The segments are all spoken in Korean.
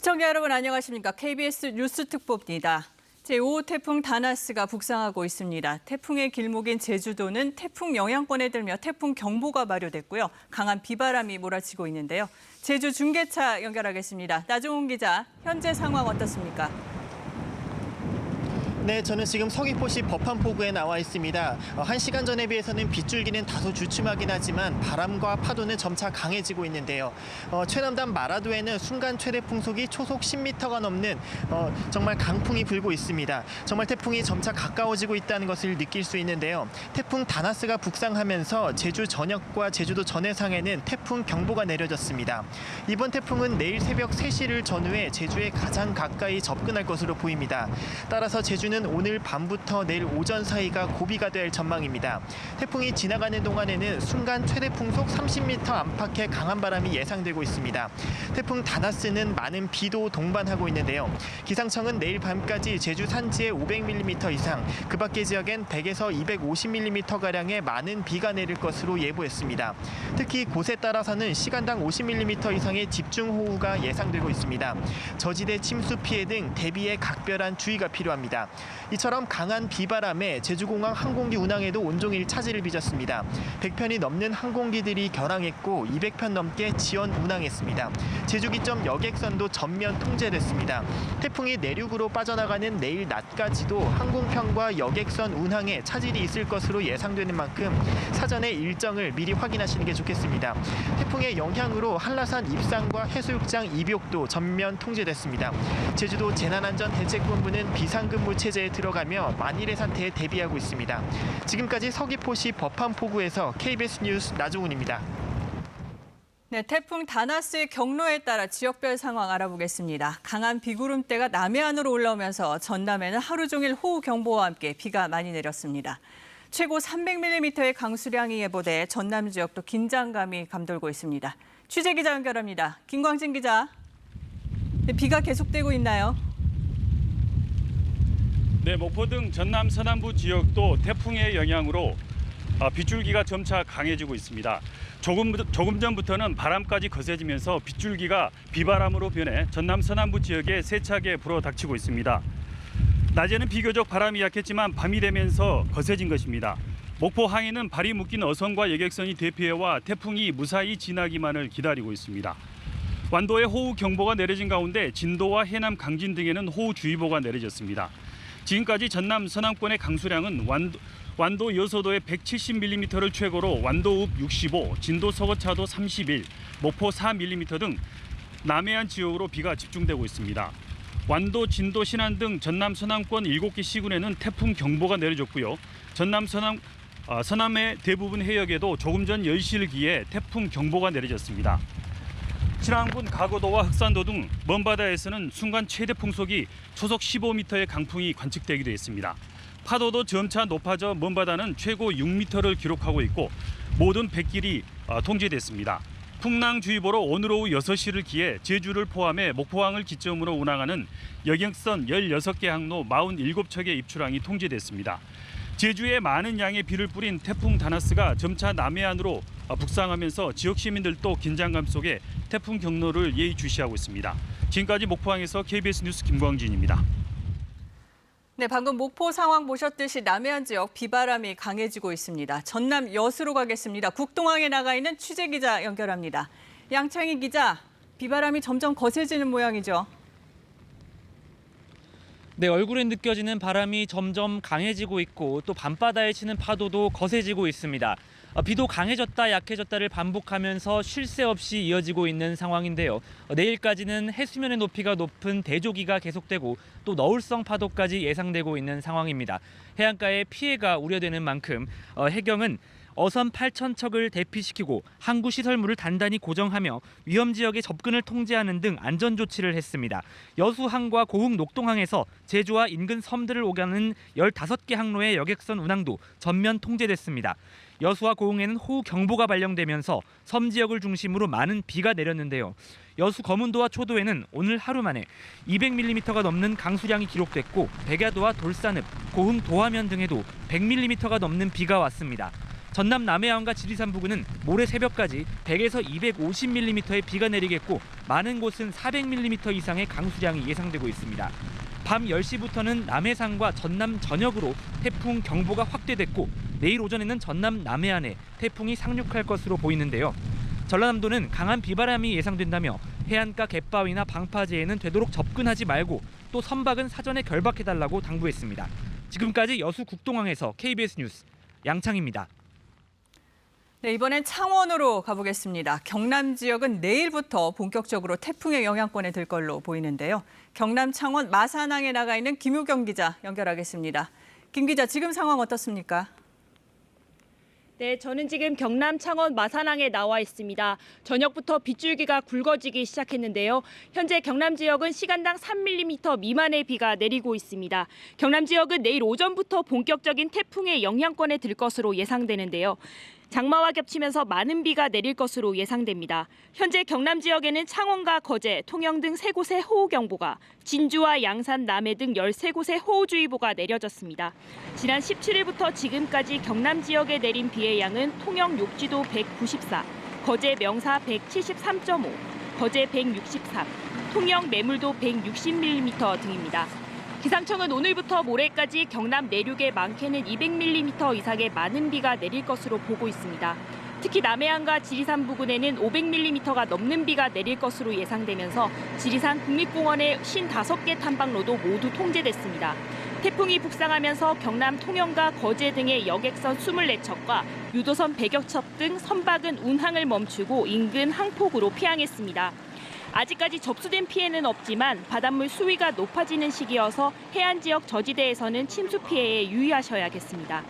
시청자 여러분 안녕하십니까? KBS 뉴스 특보입니다. 제5호 태풍 다나스가 북상하고 있습니다. 태풍의 길목인 제주도는 태풍 영향권에 들며 태풍 경보가 발효됐고요. 강한 비바람이 몰아치고 있는데요. 제주 중계차 연결하겠습니다. 나종훈 기자, 현재 상황 어떻습니까? 네, 저는 지금 서귀포시 법한포구에 나와 있습니다. 1시간 전에 비해서는 빗줄기는 다소 주춤하긴 하지만 바람과 파도는 점차 강해지고 있는데요. 최남단 마라도에는 순간 최대 풍속이 초속 10m가 넘는 정말 강풍이 불고 있습니다. 정말 태풍이 점차 가까워지고 있다는 것을 느낄 수 있는데요. 태풍 다나스가 북상하면서 제주 전역과 제주도 전해상에는 태풍 경보가 내려졌습니다. 이번 태풍은 내일 새벽 3시를 전후해 제주에 가장 가까이 접근할 것으로 보입니다. 따라서 제주는 오늘 밤부터 내일 오전 사이가 고비가 될 전망입니다. 태풍이 지나가는 동안에는 순간 최대 풍속 30m 안팎의 강한 바람이 예상되고 있습니다. 태풍 다나스는 많은 비도 동반하고 있는데요. 기상청은 내일 밤까지 제주 산지에 500mm 이상, 그 밖의 지역엔 100에서 250mm가량의 많은 비가 내릴 것으로 예보했습니다. 특히 곳에 따라서는 시간당 50mm 이상의 집중호우가 예상되고 있습니다. 저지대 침수 피해 등 대비에 각별한 주의가 필요합니다. 이처럼 강한 비바람에 제주공항 항공기 운항에도 온종일 차질을 빚었습니다. 100편이 넘는 항공기들이 결항했고 200편 넘게 지연 운항했습니다. 제주기점 여객선도 전면 통제됐습니다. 태풍이 내륙으로 빠져나가는 내일 낮까지도 항공편과 여객선 운항에 차질이 있을 것으로 예상되는 만큼 사전에 일정을 미리 확인하시는 게 좋겠습니다. 태풍의 영향으로 한라산 입상과 해수욕장 입욕도 전면 통제됐습니다. 제주도 재난안전대책본부는 비상근무 체제에 들어가며 만일의 사태에 대비하고 있습니다. 지금까지 서귀포시 법한포구에서 KBS 뉴스 나종훈입니다. 네, 태풍 다나스의 경로에 따라 지역별 상황 알아보겠습니다. 강한 비구름대가 남해안으로 올라오면서 전남에는 하루 종일 호우 경보와 함께 비가 많이 내렸습니다. 최고 300mm의 강수량이 예보돼 전남 지역도 긴장감이 감돌고 있습니다. 취재 기자 연결합니다. 김광진 기자. 네, 비가 계속되고 있나요? 네, 목포 등 전남 서남부 지역도 태풍의 영향으로 빗줄기가 점차 강해지고 있습니다. 조금 전부터는 바람까지 거세지면서 빗줄기가 비바람으로 변해 전남 서남부 지역에 세차게 불어닥치고 있습니다. 낮에는 비교적 바람이 약했지만 밤이 되면서 거세진 것입니다. 목포 항에는 발이 묶인 어선과 여객선이 대피해와 태풍이 무사히 지나기만을 기다리고 있습니다. 완도에 호우 경보가 내려진 가운데 진도와 해남 강진 등에는 호우주의보가 내려졌습니다. 지금까지 전남 서남권의 강수량은 완도 여서도에 170mm를 최고로 완도읍 65, 진도 서거차도 31, 목포 4mm 등 남해안 지역으로 비가 집중되고 있습니다. 완도, 진도, 신안 등 전남 서남권 7개 시군에는 태풍 경보가 내려졌고요. 전남 서남의 대부분 해역에도 조금 전 10시를 기해 태풍 경보가 내려졌습니다. 신안군 가고도와 흑산도 등 먼바다에서는 순간 최대 풍속이 초속 15m의 강풍이 관측되기도 했습니다. 파도도 점차 높아져 먼바다는 최고 6m를 기록하고 있고 모든 뱃길이 통제됐습니다. 풍랑주의보로 오늘 오후 6시를 기해 제주를 포함해 목포항을 기점으로 운항하는 여객선 16개 항로 47척의 입출항이 통제됐습니다. 제주에 많은 양의 비를 뿌린 태풍 다나스가 점차 남해안으로 북상하면서 지역 시민들도 긴장감 속에 태풍 경로를 예의주시하고 있습니다. 지금까지 목포항에서 KBS 뉴스 김광진입니다. 네, 방금 목포 상황 보셨듯이 남해안 지역 비바람이 강해지고 있습니다. 전남 여수로 가겠습니다. 국동항에 나가 있는 취재 기자 연결합니다. 양창희 기자, 비바람이 점점 거세지는 모양이죠. 네, 얼굴에 느껴지는 바람이 점점 강해지고 있고 또 밤바다에 치는 파도도 거세지고 있습니다. 비도 강해졌다 약해졌다를 반복하면서 쉴 새 없이 이어지고 있는 상황인데요. 내일까지는 해수면의 높이가 높은 대조기가 계속되고 또 너울성 파도까지 예상되고 있는 상황입니다. 해안가에 피해가 우려되는 만큼 해경은 어선 8,000척을 대피시키고 항구 시설물을 단단히 고정하며 위험 지역의 접근을 통제하는 등 안전 조치를 했습니다. 여수항과 고흥 녹동항에서 제주와 인근 섬들을 오가는 15개 항로의 여객선 운항도 전면 통제됐습니다. 여수와 고흥에는 호우 경보가 발령되면서 섬 지역을 중심으로 많은 비가 내렸는데요. 여수 거문도와 초도에는 오늘 하루 만에 200mm가 넘는 강수량이 기록됐고 백야도와 돌산읍, 고흥 도하면 등에도 100mm가 넘는 비가 왔습니다. 전남 남해안과 지리산 부근은 모레 새벽까지 100에서 250mm의 비가 내리겠고 많은 곳은 400mm 이상의 강수량이 예상되고 있습니다. 밤 10시부터는 남해상과 전남 전역으로 태풍 경보가 확대됐고 내일 오전에는 전남 남해안에 태풍이 상륙할 것으로 보이는데요. 전라남도는 강한 비바람이 예상된다며 해안가 갯바위나 방파제에는 되도록 접근하지 말고 또 선박은 사전에 결박해달라고 당부했습니다. 지금까지 여수 국동항에서 KBS 뉴스 양창입니다. 네, 이번엔 창원으로 가보겠습니다. 경남 지역은 내일부터 본격적으로 태풍의 영향권에 들 걸로 보이는데요. 경남 창원 마산항에 나가 있는 김우경 기자 연결하겠습니다. 김 기자, 지금 상황 어떻습니까? 네, 저는 지금 경남 창원 마산항에 나와 있습니다. 저녁부터 빗줄기가 굵어지기 시작했는데요. 현재 경남 지역은 시간당 3mm 미만의 비가 내리고 있습니다. 경남 지역은 내일 오전부터 본격적인 태풍의 영향권에 들 것으로 예상되는데요. 장마와 겹치면서 많은 비가 내릴 것으로 예상됩니다. 현재 경남 지역에는 창원과 거제, 통영 등 3곳에 호우경보가, 진주와 양산, 남해 등 13곳에 호우주의보가 내려졌습니다. 지난 17일부터 지금까지 경남 지역에 내린 비의 양은 통영 욕지도 194, 거제 명사 173.5, 거제 163, 통영 매물도 160mm 등입니다. 기상청은 오늘부터 모레까지 경남 내륙에 많게는 200mm 이상의 많은 비가 내릴 것으로 보고 있습니다. 특히 남해안과 지리산 부근에는 500mm가 넘는 비가 내릴 것으로 예상되면서 지리산 국립공원의 55개 탐방로도 모두 통제됐습니다. 태풍이 북상하면서 경남 통영과 거제 등의 여객선 24척과 유도선 100여 척 등 선박은 운항을 멈추고 인근 항폭으로 피항했습니다. 아직까지 접수된 피해는 없지만 바닷물 수위가 높아지는 시기여서 해안 지역 저지대에서는 침수 피해에 유의하셔야겠습니다.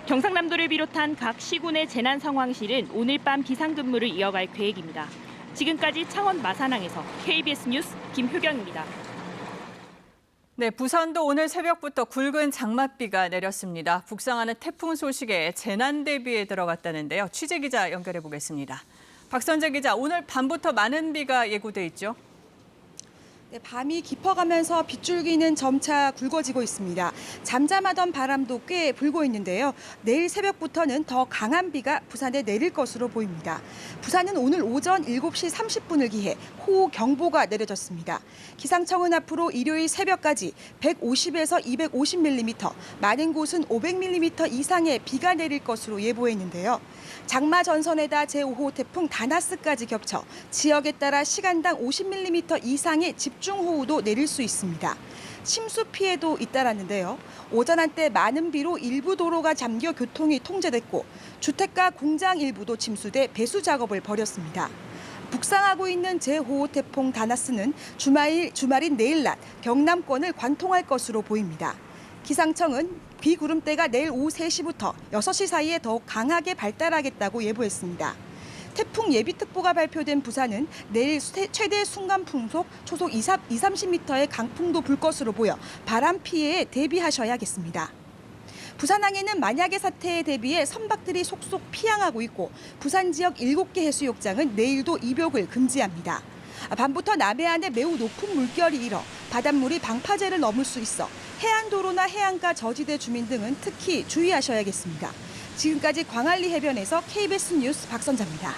경상남도를 비롯한 각 시군의 재난상황실은 오늘 밤 비상근무를 이어갈 계획입니다. 지금까지 창원 마산항에서 KBS 뉴스 김효경입니다. 네, 부산도 오늘 새벽부터 굵은 장맛비가 내렸습니다. 북상하는 태풍 소식에 재난 대비에 들어갔다는데요. 취재 기자 연결해 보겠습니다. 박선재 기자, 오늘 밤부터 많은 비가 예고돼 있죠? 네, 밤이 깊어가면서 빗줄기는 점차 굵어지고 있습니다. 잠잠하던 바람도 꽤 불고 있는데요. 내일 새벽부터는 더 강한 비가 부산에 내릴 것으로 보입니다. 부산은 오늘 오전 7시 30분을 기해 호우경보가 내려졌습니다. 기상청은 앞으로 일요일 새벽까지 150에서 250mm, 많은 곳은 500mm 이상의 비가 내릴 것으로 예보했는데요. 장마 전선에다 제5호 태풍 다나스까지 겹쳐 지역에 따라 시간당 50mm 이상의 집중호우도 내릴 수 있습니다. 침수 피해도 잇따랐는데요. 오전 한때 많은 비로 일부 도로가 잠겨 교통이 통제됐고 주택가 공장 일부도 침수돼 배수 작업을 벌였습니다. 북상하고 있는 제5호 태풍 다나스는 주말인 내일 낮 경남권을 관통할 것으로 보입니다. 기상청은 비구름대가 내일 오후 3시부터 6시 사이에 더욱 강하게 발달하겠다고 예보했습니다. 태풍 예비특보가 발표된 부산은 내일 최대 순간풍속 초속 20-30m의 강풍도 불 것으로 보여 바람 피해에 대비하셔야겠습니다. 부산항에는 만약의 사태에 대비해 선박들이 속속 피항하고 있고 부산 지역 7개 해수욕장은 내일도 입욕을 금지합니다. 밤부터 남해안에 매우 높은 물결이 일어 바닷물이 방파제를 넘을 수 있어 해안도로나 해안가 저지대 주민 등은 특히 주의하셔야겠습니다. 지금까지 광안리 해변에서 KBS 뉴스 박선자입니다.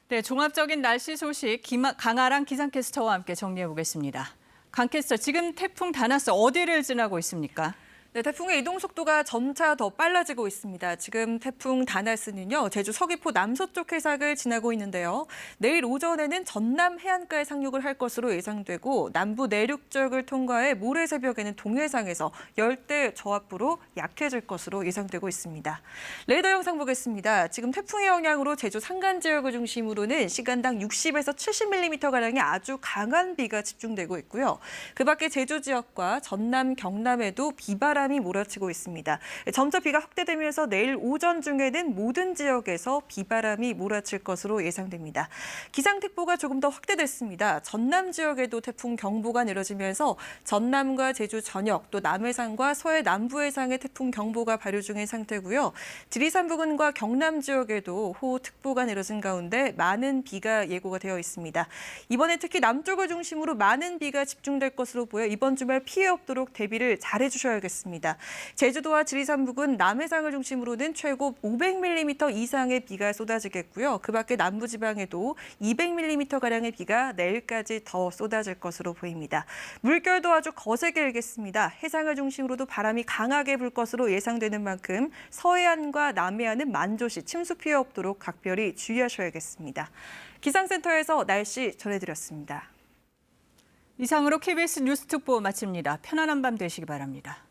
네, 종합적인 날씨 소식 강아랑 기상캐스터와 함께 정리해 보겠습니다. 강 캐스터, 지금 태풍 다나스 어디를 지나고 있습니까? 네, 태풍의 이동 속도가 점차 더 빨라지고 있습니다. 지금 태풍 다나스는요, 제주 서귀포 남서쪽 해상을 지나고 있는데요. 내일 오전에는 전남 해안가에 상륙을 할 것으로 예상되고 남부 내륙 지역을 통과해 모레 새벽에는 동해상에서 열대 저압부로 약해질 것으로 예상되고 있습니다. 레이더 영상 보겠습니다. 지금 태풍의 영향으로 제주 산간 지역을 중심으로는 시간당 60에서 70mm가량의 아주 강한 비가 집중되고 있고요. 그 밖에 제주 지역과 전남, 경남에도 비바람이 몰아치고 있습니다. 점차 비가 확대되면서 내일 오전 중에는 모든 지역에서 비바람이 몰아칠 것으로 예상됩니다. 기상특보가 조금 더 확대됐습니다. 전남 지역에도 태풍 경보가 내려지면서 전남과 제주 전역, 또 남해상과 서해 남부 해상에 태풍 경보가 발효 중인 상태고요. 지리산 부근과 경남 지역에도 호우특보가 내려진 가운데 많은 비가 예고가 되어 있습니다. 이번에 특히 남쪽을 중심으로 많은 비가 집중될 것으로 보여 이번 주말 피해 없도록 대비를 잘해 주셔야겠습니다. 쏟아졌습니다. 제주도와 지리산 부근 남해상을 중심으로는 최고 500mm 이상의 비가 쏟아지겠고요. 그 밖에 남부지방에도 200mm가량의 비가 내일까지 더 쏟아질 것으로 보입니다. 물결도 아주 거세게 일겠습니다. 해상을 중심으로도 바람이 강하게 불 것으로 예상되는 만큼 서해안과 남해안은 만조시 침수 피해 없도록 각별히 주의하셔야겠습니다. 기상센터에서 날씨 전해드렸습니다. 이상으로 KBS 뉴스특보 마칩니다. 편안한 밤 되시기 바랍니다.